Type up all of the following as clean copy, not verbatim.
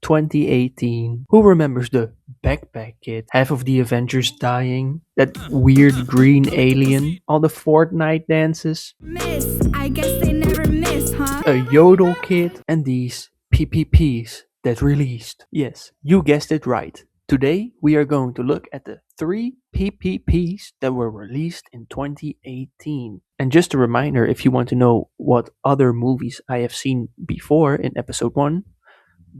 2018. Who remembers the Backpack Kid? Half of the Avengers dying, that weird green alien, all the Fortnite dances, Miss, I guess they never miss, huh? a Yodel Kid, and these PPPs that released. Yes, you guessed it right. Today we are going to look at the 3 PPPs that were released in 2018. And just a reminder, if you want to know what other movies I have seen before in episode 1,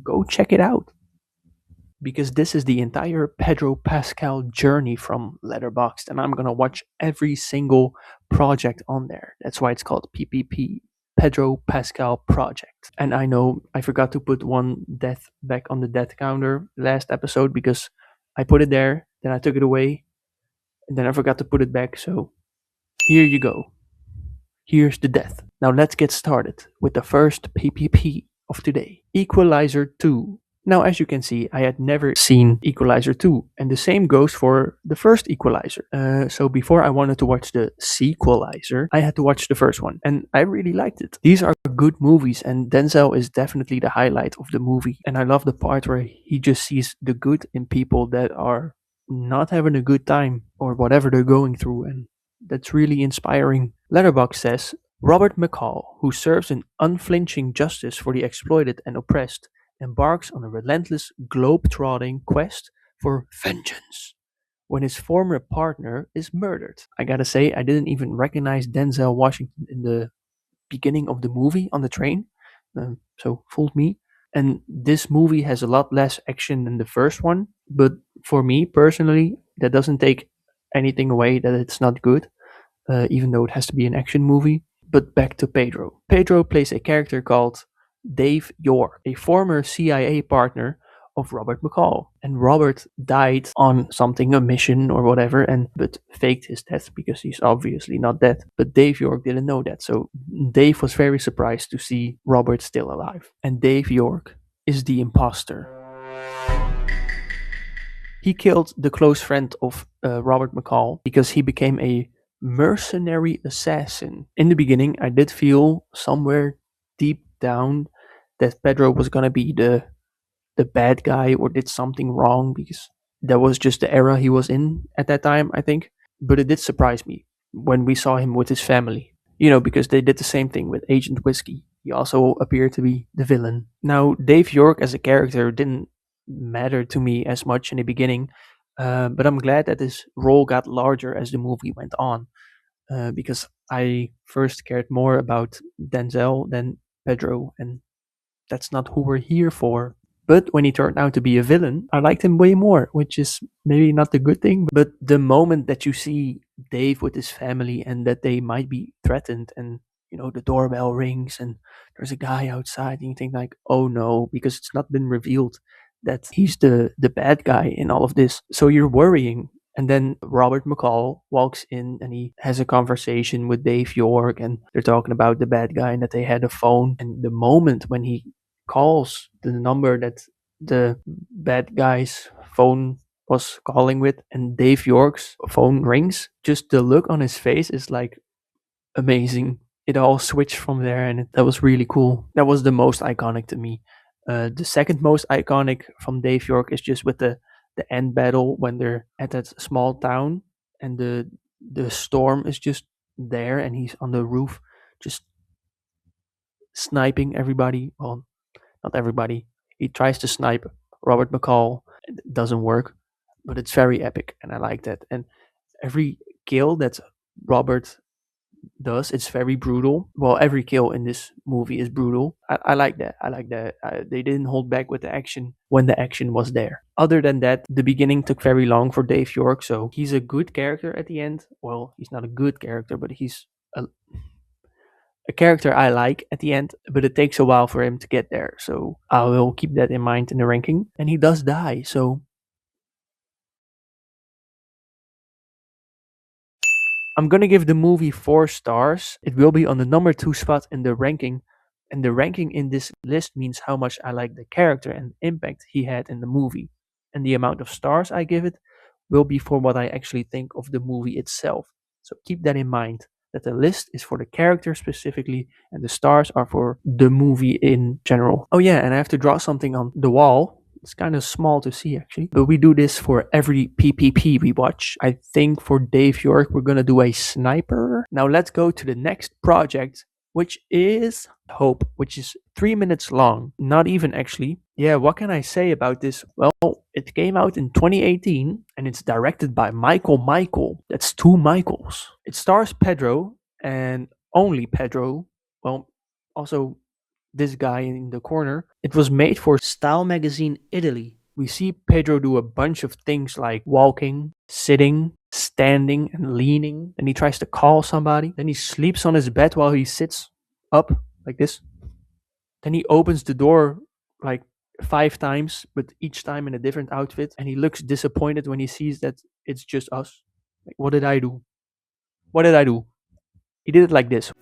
go check it out. Because this is the entire Pedro Pascal journey from Letterboxd, and I'm gonna watch every single project on there. That's why it's called PPP, Pedro Pascal Project. And I know I forgot to put one death back on the death counter last episode because I put it there, then I took it away, and then I forgot to put it back. So here you go. Here's the death. Now let's get started with the first PPP of today, Equalizer 2. Now, as you can see, I had never seen Equalizer 2, and the same goes for the first Equalizer. So before I wanted to watch the Sequelizer, I had to watch the first one, and I really liked it. These are good movies, and Denzel is definitely the highlight of the movie. And I love the part where he just sees the good in people that are not having a good time or whatever they're going through, and that's really inspiring. Letterboxd says Robert McCall, who serves in unflinching justice for the exploited and oppressed, embarks on a relentless, globe-trotting quest for vengeance when his former partner is murdered. I gotta say, I didn't even recognize Denzel Washington in the beginning of the movie on the train, so fooled me. And this movie has a lot less action than the first one, but for me personally, that doesn't take anything away that it's not good, even though it has to be an action movie. But back to Pedro. Pedro plays a character called Dave York, a former CIA partner of Robert McCall. And Robert died on something, a mission or whatever, and but faked his death because he's obviously not dead. But Dave York didn't know that, so Dave was very surprised to see Robert still alive. And Dave York is the imposter. He killed the close friend of Robert McCall because he became a mercenary assassin. In the beginning, I did feel somewhere deep down that Pedro was gonna be the bad guy or did something wrong because that was just the era he was in at that time, I think. But it did surprise me when we saw him with his family. You know, because they did the same thing with Agent Whiskey. He also appeared to be the villain. Now, Dave York as a character didn't matter to me as much in the beginning, but I'm glad that his role got larger as the movie went on, because I first cared more about Denzel than Pedro, and that's not who we're here for. But when he turned out to be a villain, I liked him way more, which is maybe not a good thing. But the moment that you see Dave with his family and that they might be threatened, and the doorbell rings and there's a guy outside, and you think like, oh no, because it's not been revealed that he's the bad guy in all of this. So you're worrying. And then Robert McCall walks in and he has a conversation with Dave York, and they're talking about the bad guy and that they had a phone. And the moment when he calls the number that the bad guy's phone was calling with and Dave York's phone rings, just the look on his face is like amazing. It all switched from there, and that was really cool. That was the most iconic to me. The second most iconic from Dave York is just with the end battle when they're at that small town and the storm is just there and he's on the roof just sniping everybody. Well, not everybody. He tries to snipe Robert McCall. It doesn't work, but it's very epic, and I like that. And every kill that Robert does, it's very brutal. Well, every kill in this movie is brutal. I like that. I like that. They didn't hold back with the action when the action was there. Other than that, the beginning took very long for Dave York, so he's a good character at the end. Well, he's not a good character, but he's a character I like at the end, but it takes a while for him to get there. So I will keep that in mind in the ranking. And he does die, so I'm gonna give the movie 4 stars. It will be on the number 2 spot in the ranking. And the ranking in this list means how much I like the character and impact he had in the movie. And the amount of stars I give it will be for what I actually think of the movie itself. So keep that in mind, that the list is for the character specifically and the stars are for the movie in general. Oh yeah, and I have to draw something on the wall It's kind of small to see actually. But we do this for every PPP we watch. I think for Dave York, we're gonna do a sniper. Now let's go to the next project, which is Hope, which is 3 minutes long. Not even actually. Yeah, what can I say about this? Well, it came out in 2018 and it's directed by Michael. That's two Michaels. It stars Pedro and only Pedro. Well, also this guy in the corner. It was made for Style Magazine Italy. We see Pedro do a bunch of things like walking, sitting, standing, and leaning. Then he tries to call somebody. Then he sleeps on his bed while he sits up like this. Then he opens the door like 5 times, but each time in a different outfit. And he looks disappointed when he sees that it's just us. Like, what did I do? What did I do? He did it like this.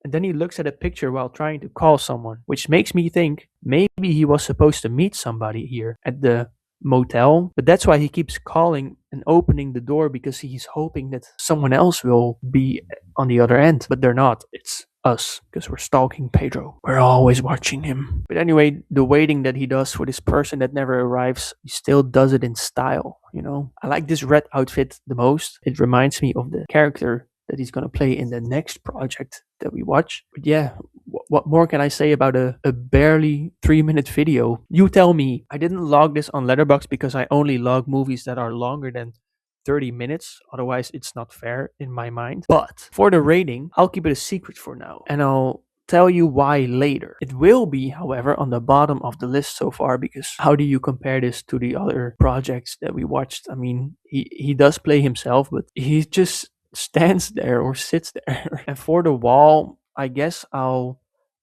And then he looks at a picture while trying to call someone, which makes me think maybe he was supposed to meet somebody here at the motel, but that's why he keeps calling and opening the door because he's hoping that someone else will be on the other end, but they're not. It's us because we're stalking Pedro. We're always watching him. But anyway, the waiting that he does for this person that never arrives, he still does it in style, you know? I like this red outfit the most. It reminds me of the character that he's going to play in the next project that we watch. But yeah, what more can I say about a barely 3 minute video? You tell me. I didn't log this on Letterboxd because I only log movies that are longer than 30 minutes. Otherwise, it's not fair in my mind. But for the rating, I'll keep it a secret for now. And I'll tell you why later. It will be, however, on the bottom of the list so far because how do you compare this to the other projects that we watched? I mean, he does play himself, but he just stands there or sits there. And for the wall, I guess I'll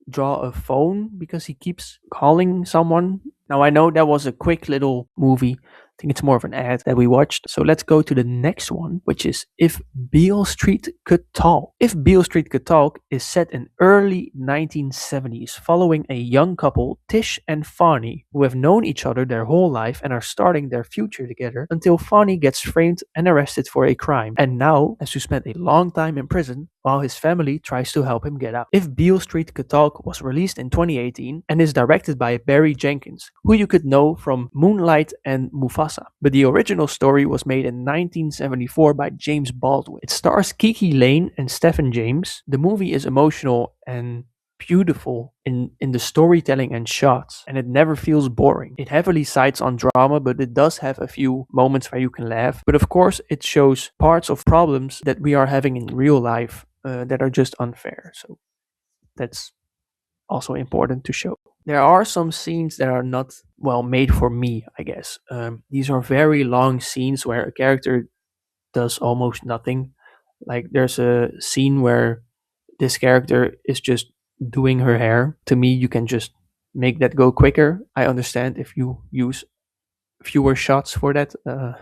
draw a phone because he keeps calling someone. Now I know that was a quick little movie. I think it's more of an ad that we watched. So let's go to the next one, which is If Beale Street Could Talk. If Beale Street Could Talk is set in early 1970s following a young couple, Tish and Fawny, who have known each other their whole life and are starting their future together until Fawny gets framed and arrested for a crime and now has to spend a long time in prison while his family tries to help him get out. If Beale Street Could Talk was released in 2018 and is directed by Barry Jenkins, who you could know from Moonlight and Mufasa. But the original story was made in 1974 by James Baldwin. It stars Kiki Lane and Stephen James. The movie is emotional and beautiful in the storytelling and shots, and it never feels boring. It heavily sides on drama, but it does have a few moments where you can laugh. But of course, it shows parts of problems that we are having in real life that are just unfair. So that's also important to show. There are some scenes that are not well made for me, I guess. These are very long scenes where a character does almost nothing. Like there's a scene where this character is just doing her hair. To me, you can just make that go quicker. I understand if you use fewer shots for that. I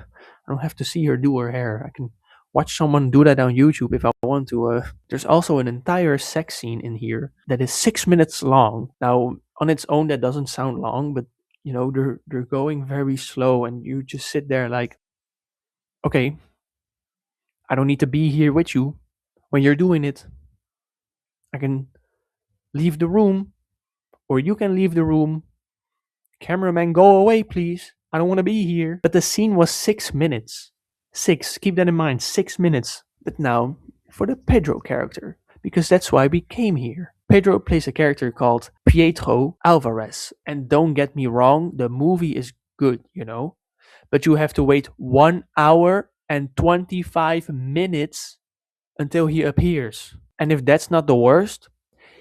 don't have to see her do her hair. I can watch someone do that on YouTube if I want to. There's also an entire sex scene in here that is 6 minutes long. Now, on its own, that doesn't sound long, but you know they're going very slow, and you just sit there like, okay, I don't need to be here with you when you're doing it. I can leave the room, or you can leave the room. Cameraman, go away, please. I don't want to be here. But the scene was 6 minutes. Keep that in mind, 6 minutes. But now, for the Pedro character, because that's why we came here. Pedro plays a character called Pietro Alvarez. And don't get me wrong, the movie is good, you know. But you have to wait 1 hour and 25 minutes until he appears. And if that's not the worst,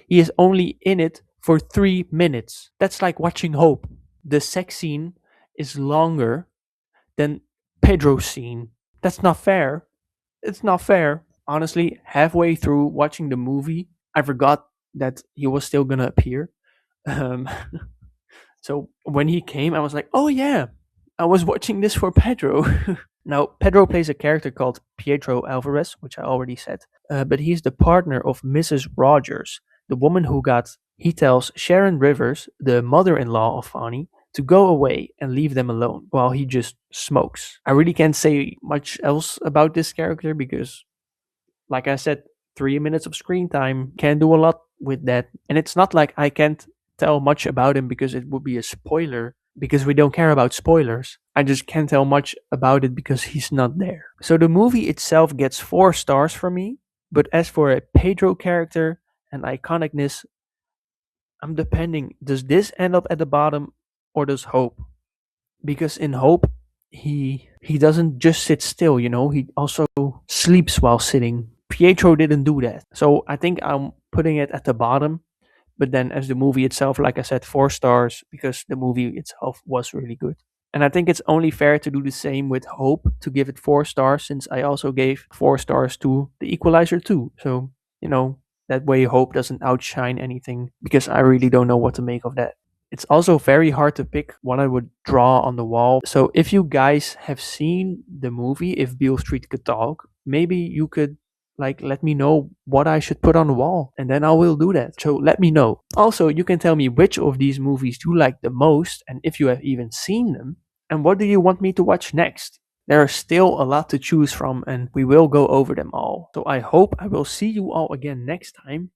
he is only in it for 3 minutes. That's like watching Hope. The sex scene is longer than Pedro's scene. That's not fair. It's not fair. Honestly, halfway through watching the movie, I forgot that he was still gonna appear. Um, so when he came, I was like, oh yeah, I was watching this for Pedro. Now, Pedro plays a character called Pietro Alvarez, which I already said, but he's the partner of Mrs. Rogers, the woman who got, he tells Sharon Rivers, the mother-in-law of Fawny, to go away and leave them alone while he just smokes. I really can't say much else about this character because, like I said, 3 minutes of screen time can do a lot with that. And it's not like I can't tell much about him because it would be a spoiler, because we don't care about spoilers. I just can't tell much about it because he's not there. So the movie itself gets 4 stars from me. But as for a Pedro character and iconicness, I'm depending. Does this end up at the bottom or does Hope? Because in Hope, he doesn't just sit still, he also sleeps while sitting. Pietro didn't do that. So I think I'm putting it at the bottom. But then as the movie itself, like I said, 4 stars because the movie itself was really good. And I think it's only fair to do the same with Hope, to give it 4 stars, since I also gave 4 stars to The Equalizer 2. So, that way Hope doesn't outshine anything, because I really don't know what to make of that. It's also very hard to pick what I would draw on the wall. So if you guys have seen the movie, If Beale Street Could Talk, maybe you could let me know what I should put on the wall, and then I will do that. So let me know. Also, you can tell me which of these movies you like the most, and if you have even seen them, and what do you want me to watch next. There are still a lot to choose from, and we will go over them all. So I hope I will see you all again next time.